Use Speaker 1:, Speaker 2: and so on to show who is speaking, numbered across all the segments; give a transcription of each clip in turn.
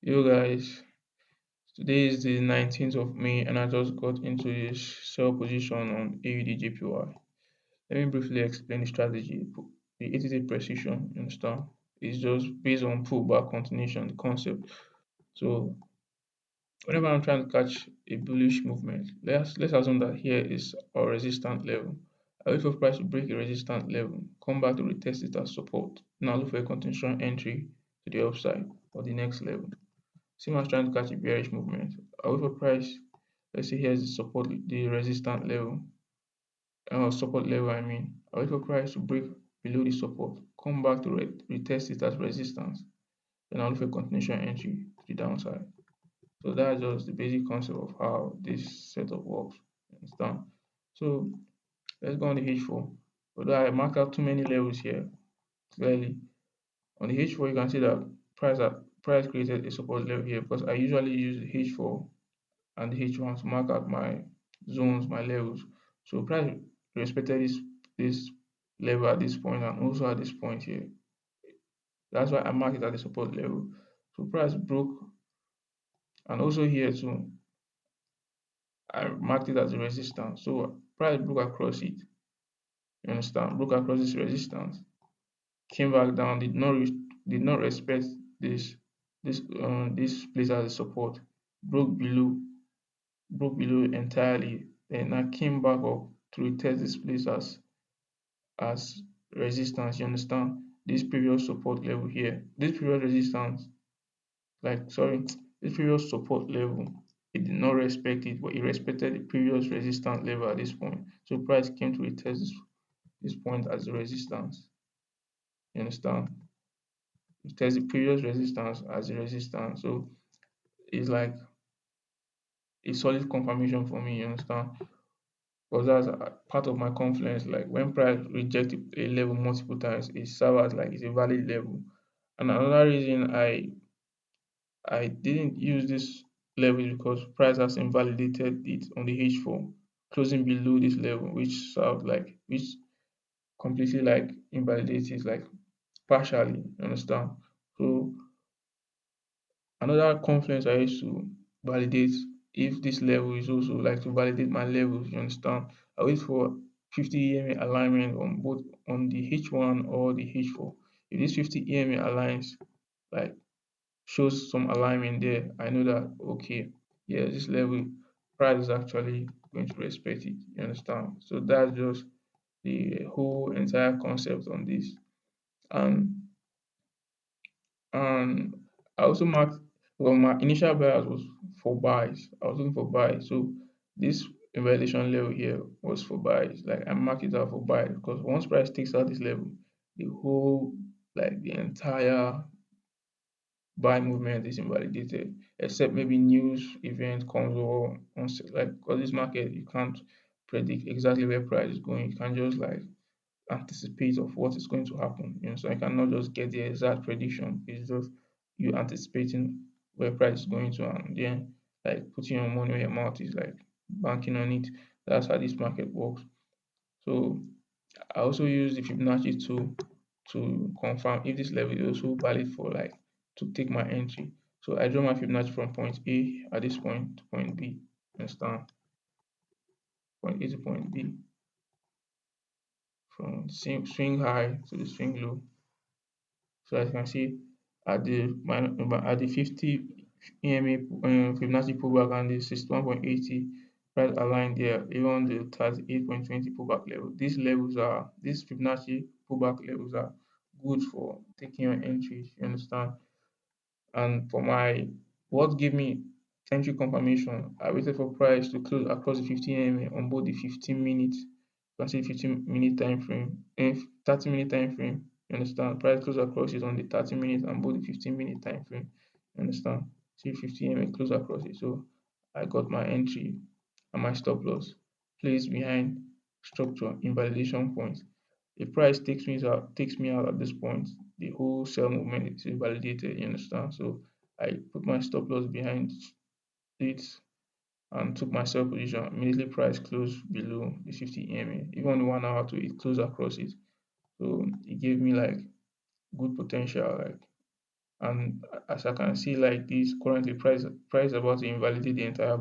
Speaker 1: Yo guys, today is the 19th of May and I just got into this sell position on AUDJPY. Let me briefly explain the strategy. The 80-day precision, you understand, is just based on pullback continuation, the concept. So whenever I'm trying to catch a bullish movement, let's assume that here is our resistance level. I wait for price to break a resistance level, come back to retest it as support. Now look for a continuation entry to the upside or the next level. Same as trying to catch a bearish movement. I wait for price. Let's say here's the support, the resistance level, support level. I wait for price to break below the support, come back to retest it as resistance. Then I'll look for continuation entry to the downside. So that's just the basic concept of how this setup works. You understand? So let's go on the H4. Although I marked out too many levels here clearly. On the H4, you can see that price created a support level here because I usually use the H4 and the H1 to mark out my zones, my levels. So price respected this level at this point and also at this point here. That's why I mark it at the support level. So price broke, and also here too, I marked it as a resistance. So price broke across it. You understand? Broke across this resistance, came back down, did not respect this this place as a support, broke below, entirely. Then I came back up to retest this place as resistance. You understand? This previous support level here, this previous resistance, like sorry, this previous support level, it did not respect it, but it respected the previous resistance level at this point. So price came to retest this point as a resistance. You understand? It tests the previous resistance as a resistance. So it's like a solid confirmation for me. You understand? Because that's part of my confidence. Like when price reject a level multiple times, it serves as like it's a valid level. And another reason I didn't use this level is because price has invalidated it on the H4, closing below this level, which completely like invalidates it like partially. You understand? So another confluence I used to validate if this level is also like to validate my levels, you understand? I wait for 50 EMA alignment on both on the H1 or the H4. If this 50 EMA aligns, like shows some alignment there, I know that okay, yeah, this level price is actually going to respect it. You understand? So that's just the whole entire concept on this. And and I also marked, well, my initial bias was for buys. I was looking for buys. So this invalidation level here was for buys. Like I marked it out for buys because once price takes out this level, the whole like the entire buy movement is invalidated, except maybe news event comes or like because this market you can't predict exactly where price is going. You can't just like anticipate of what is going to happen. You know, so I cannot just get the exact prediction. It's just you anticipating where price is going to, and then like putting your money where your mouth is, like banking on it. That's how this market works. So I also use the Fibonacci tool to confirm if this level is also valid for like to take my entry. So I draw my Fibonacci from point A at this point to point B. Understand? Point A to point B, from swing high to the swing low. So as you can see, at the 50 EMA Fibonacci pullback and the 61.80 price aligned there, even the 38.20 pullback level. These Fibonacci pullback levels are good for taking your entries. You understand? And for my what gave me entry confirmation, I waited for price to close across the 15 EMA on both the 15 minute, you can see 15-minute time frame and 30-minute time frame. You understand? Price close across it on the 30 minute and both the 15-minute time frame. You understand? See 15 EMA close across it. So I got my entry and my stop loss placed behind structure invalidation point. If price takes me out at this point, the whole sell movement is invalidated. You understand? So I put my stop loss behind it and took my sell position. Immediately price closed below the 50 EMA. Even on 1 hour too, it closed across it. So it gave me like good potential. Like And as I can see like this currently price about to invalidate the entire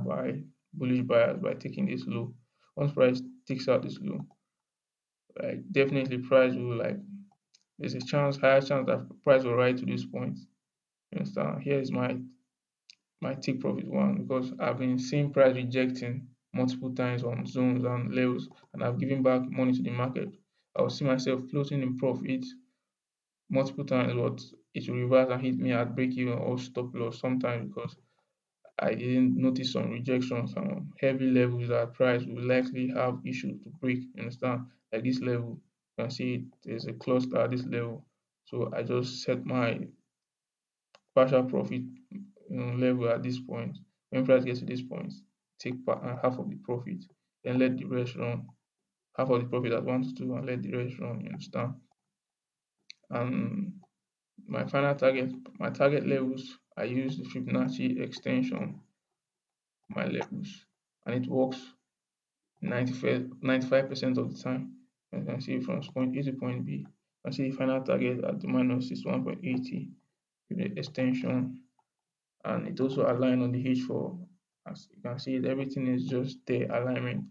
Speaker 1: bullish buyers by taking this low. Once price takes out this low, like definitely price will like there's a higher chance that price will rise to this point. You understand? Here is my take profit one because I've been seeing price rejecting multiple times on zones and levels, and I've given back money to the market. I will see myself floating in profit multiple times, but it will reverse and hit me at break even or stop loss sometimes because I didn't notice some rejections and heavy levels that price will likely have issue to break. You understand? Like this level, you can see there's a cluster at this level. So I just set my partial profit level at this point. When price gets to this point, take half of the profit, then let the rest run. Half of the profit at 1 to 2 and let the rest run. You understand? And my target levels, I use the Fibonacci extension, my levels, and it works 95% of the time. You can see from point A to point B. You can see the final target at the minus is 1.80 with the extension, and it also align on the H4. As you can see, everything is just there alignment.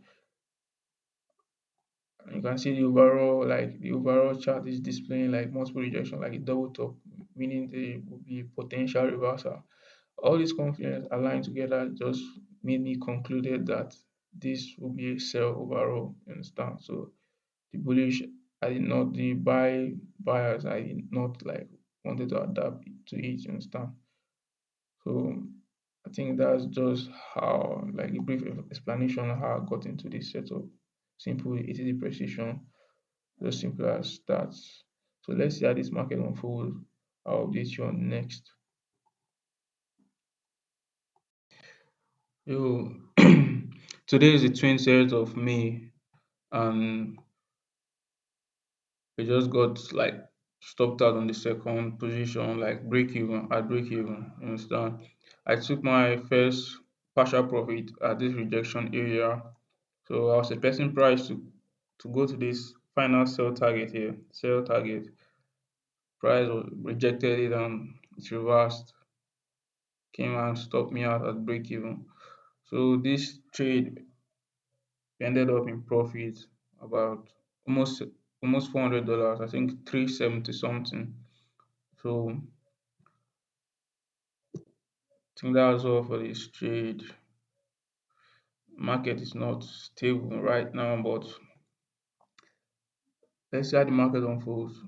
Speaker 1: And you can see the overall chart is displaying like multiple rejection, like a double top, meaning there will be potential reversal. All these confluence aligned together just made me concluded that this will be a sell overall. You understand? So the bullish, I did not the buyers, I did not like wanted to adapt to it. You understand? So I think that's just how like a brief explanation on how I got into this setup. Simple, easy precision, just simple as that. So let's see how this market unfolds. I'll update you on next. Yo, today is the 20th of May, and we just got like stopped out on the second position, like break even at break even. You understand? I took my first partial profit at this rejection area. So I was expecting price to go to this final sell target here. Sell target. Price rejected it and it reversed. Came and stopped me out at break even. So this trade ended up in profit about almost $400. I think 370 something. So I think that was all for this trade. Market is not stable right now, but let's see how the market unfolds.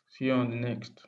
Speaker 1: See you on the next.